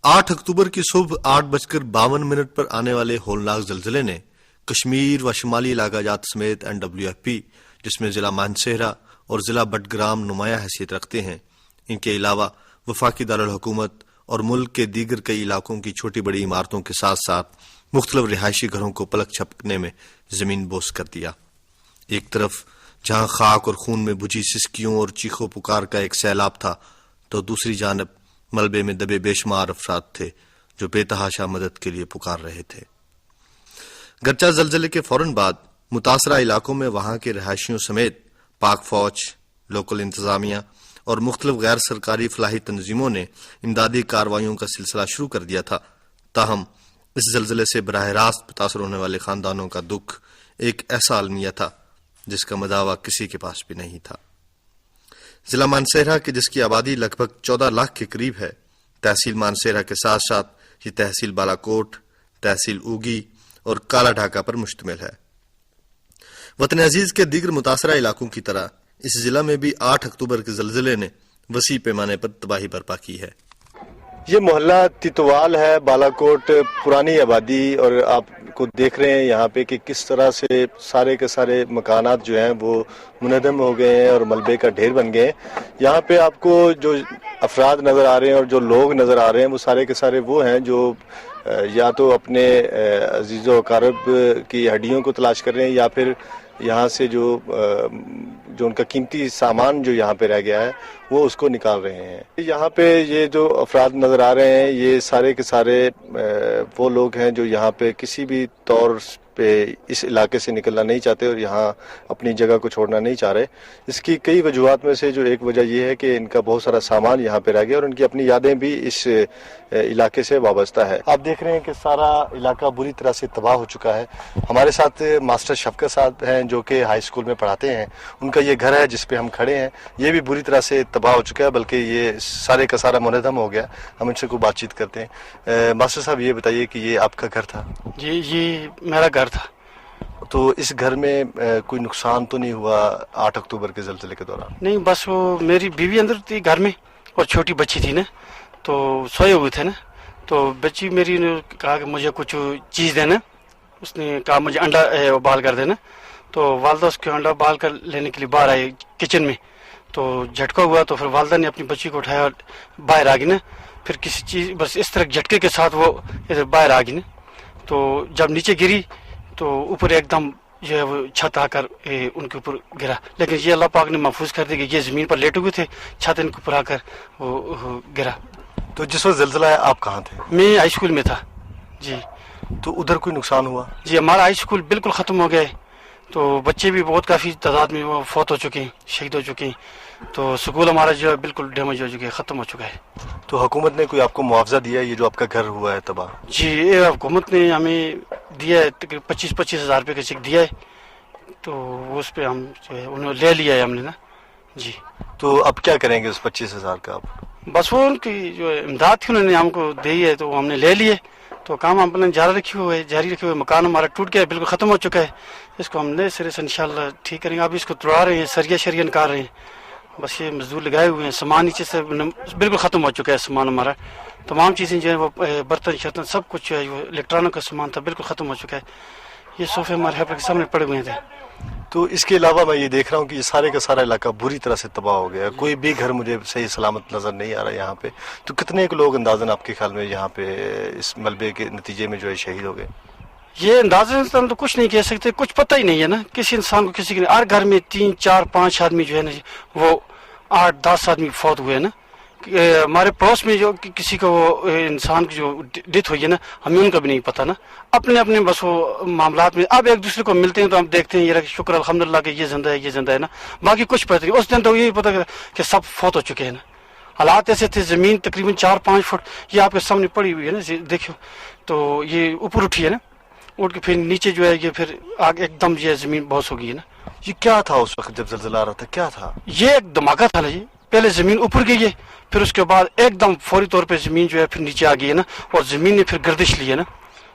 8 اکتوبر کی صبح 8:52 پر آنے والے ہولناک زلزلے نے کشمیر و شمالی علاقہ جات سمیت NWFP، جس میں ضلع مانسہرہ اور ضلع بٹگرام نمایاں حیثیت رکھتے ہیں، ان کے علاوہ وفاقی دارالحکومت اور ملک کے دیگر کئی علاقوں کی چھوٹی بڑی عمارتوں کے ساتھ ساتھ مختلف رہائشی گھروں کو پلک جھپکنے میں زمین بوس کر دیا۔ ایک طرف جہاں خاک اور خون میں بجھی سسکیوں اور چیخو پکار کا ایک سیلاب تھا، تو دوسری جانب ملبے میں دبے بے شمار افراد تھے جو بے تحاشا مدد کے لیے پکار رہے تھے۔ گرچہ زلزلے کے فوراً بعد متاثرہ علاقوں میں وہاں کے رہائشیوں سمیت پاک فوج، لوکل انتظامیہ اور مختلف غیر سرکاری فلاحی تنظیموں نے امدادی کارروائیوں کا سلسلہ شروع کر دیا تھا، تاہم اس زلزلے سے براہ راست متاثر ہونے والے خاندانوں کا دکھ ایک ایسا المیہ تھا جس کا مداوع کسی کے پاس بھی نہیں تھا۔ ضلع مانسہرہ کی جس کی آبادی لگ بھگ 14 لاکھ کے قریب ہے، تحصیل مانسہرہ کے ساتھ ساتھ یہ تحصیل بالا کوٹ، تحصیل اوگی اور کالا ڈھاکہ پر مشتمل ہے۔ وطن عزیز کے دیگر متاثرہ علاقوں کی طرح اس ضلع میں بھی 8 اکتوبر کے زلزلے نے وسیع پیمانے پر تباہی برپا کی ہے۔ یہ محلہ تیتوال ہے، بالا کوٹ پرانی آبادی، اور آپ کو دیکھ رہے ہیں یہاں پہ کہ کس طرح سے سارے کے سارے مکانات جو ہیں وہ منہدم ہو گئے ہیں اور ملبے کا ڈھیر بن گئے ہیں۔ یہاں پہ آپ کو جو افراد نظر آ رہے ہیں اور جو لوگ نظر آ رہے ہیں وہ سارے کے سارے وہ ہیں جو یا تو اپنے عزیز و اقارب کی ہڈیوں کو تلاش کر رہے ہیں، یا پھر یہاں سے جو ان کا قیمتی سامان جو یہاں پہ رہ گیا ہے وہ اس کو نکال رہے ہیں۔ یہاں پہ یہ جو افراد نظر آ رہے ہیں یہ سارے کے سارے وہ لوگ ہیں جو یہاں پہ کسی بھی طور پہ اس علاقے سے نکلنا نہیں چاہتے اور یہاں اپنی جگہ کو چھوڑنا نہیں چاہ رہے۔ اس کی کئی وجوہات میں سے جو ایک وجہ یہ ہے کہ ان کا بہت سارا سامان یہاں پہ رہ گیا اور ان کی اپنی یادیں بھی اس علاقے سے وابستہ ہے۔ آپ دیکھ رہے ہیں کہ سارا علاقہ بری طرح سے تباہ ہو چکا ہے۔ ہمارے ساتھ ماسٹر شفقت صاحب ہیں جو کہ ہائی اسکول میں پڑھاتے ہیں، ان کا یہ گھر ہے جس پہ ہم کھڑے ہیں، یہ بھی بری طرح سے تباہ ہو چکا ہے، بلکہ یہ سارے کا سارا منہدم ہو گیا۔ ہم ان سے کوئی بات چیت کرتے ہیں۔ ماسٹر صاحب یہ بتائیے کہ یہ آپ کا گھر تھا؟ جی یہ میرا گھر تھا۔ تو اس گھر میں کوئی نقصان تو نہیں ہوا 8 اکتوبر کے زلزلے کے دوران؟ نہیں، بس وہ میری بیوی اندر تھی گھر میں اور چھوٹی بچی تھی نا، تو سوئے ہوئے تھے نا، تو بچی میری نے کہا کہ مجھے کچھ چیز دینا، اس نے کہا مجھے انڈا ابال کر دینا، تو والدہ اس کے انڈا ابال کر لینے کے لیے باہر آئی کچن میں، تو جھٹکا ہوا تو پھر والدہ نے اپنی بچی کو اٹھایا اور باہر آ گئی نا، پھر کسی چیز بس اس طرح جھٹکے کے ساتھ وہ ادھر باہر آ گئی نا، تو جب نیچے گری تو اوپر ایک دم جو ہے وہ چھت آ کر ان کے اوپر گرا، لیکن یہ اللہ پاک نے محفوظ کر دیا کہ یہ زمین پر لیٹے ہوئے تھے، چھت ان کے اوپر آ کر وہ گرا۔ تو جس وقت زلزلہ ہے آپ کہاں تھے؟ میں ہائی اسکول میں تھا جی۔ تو ادھر کوئی نقصان ہوا؟ جی ہمارا ہائی اسکول بالکل ختم ہو گیا ہے، تو بچے بھی بہت کافی تعداد میں وہ فوت ہو چکے ہیں، شہید ہو چکے ہیں، تو اسکول ہمارا جو ہے بالکل ڈیمیج ہو چکا ہے، ختم ہو چکا ہے۔ تو حکومت نے کوئی آپ کو معاوضہ دیا ہے یہ جو آپ کا گھر ہوا ہے تباہ؟ جی یہ حکومت نے ہمیں دیا ہے تقریباً 25,000 روپے کا چیک دیا ہے، تو اس پہ ہم جو ہے انہوں نے لے لیا ہے ہم نے نا جی۔ تو اب کیا کریں گے اس 25,000 کا آپ؟ بس وہ ان کی جو امداد تھی انہوں نے ہم کو دی ہے تو ہم نے لے لیے، تو کام ہم اپنے جاری رکھے ہوئے، مکان ہمارا ٹوٹ گیا ہے، بالکل ختم ہو چکا ہے، اس کو ہم نئے سرے سے انشاءاللہ ٹھیک کریں گے۔ اب اس کو توڑا رہے ہیں، سریا نکال رہے ہیں، بس یہ مزدور لگائے ہوئے ہیں، سامان نیچے سے بالکل ختم ہو چکا ہے، سامان ہمارا تمام چیزیں جو ہے وہ برتن شرتن سب کچھ جو ہے وہ الیکٹرانک کا سامان تھا بالکل ختم ہو چکا ہے، یہ صوفے ہمارے ہیپر کے سامنے پڑے ہوئے تھے۔ تو اس کے علاوہ میں یہ دیکھ رہا ہوں کہ یہ سارے کا سارا علاقہ بری طرح سے تباہ ہو گیا، کوئی بھی گھر مجھے صحیح سلامت نظر نہیں آ رہا یہاں پہ۔ تو کتنے لوگ اندازاً آپ کے خیال میں یہاں پہ اس ملبے کے نتیجے میں جو ہے شہید ہو گئے؟ یہ اندازے سے ہم تو کچھ نہیں کہہ سکتے، کچھ پتہ ہی نہیں ہے نا کسی انسان کو، کسی کے ہر گھر میں 3 4 5 آدمی جو ہے نا وہ 8 10 آدمی فوت ہوئے نا۔ ہمارے پڑوس میں جو کسی کو وہ انسان کی جو ڈیتھ ہوئی ہے نا ہمیں ان کا بھی نہیں پتہ نا، اپنے اپنے بس وہ معاملات میں اب ایک دوسرے کو ملتے ہیں تو ہم دیکھتے ہیں یہ شکر الحمدللہ کہ یہ زندہ ہے نا، باقی کچھ پتہ نہیں۔ اس دن تو یہی پتہ کہ سب فوت ہو چکے ہیں نا، حالات ایسے تھے، زمین تقریباً 4-5 فٹ یہ آپ کے سامنے پڑی ہوئی ہے نا دیکھو، تو یہ اوپر اٹھی ہے نا، اٹھ کے پھر نیچے جو ہے یہ پھر آگ ایک دم یہ زمین بہت ہو گئی ہے نا۔ یہ کیا تھا اس وقت جب زلزلہ آ رہا تھا، کیا تھا یہ؟ ایک دھماکہ تھا نا جی، پہلے زمین اوپر گئی ہے، پھر اس کے بعد ایک دم فوری طور پہ زمین جو ہے پھر نیچے آ گئی ہے نا، اور زمین نے پھر گردش لی ہے نا،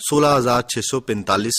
16,645,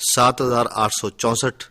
7,864,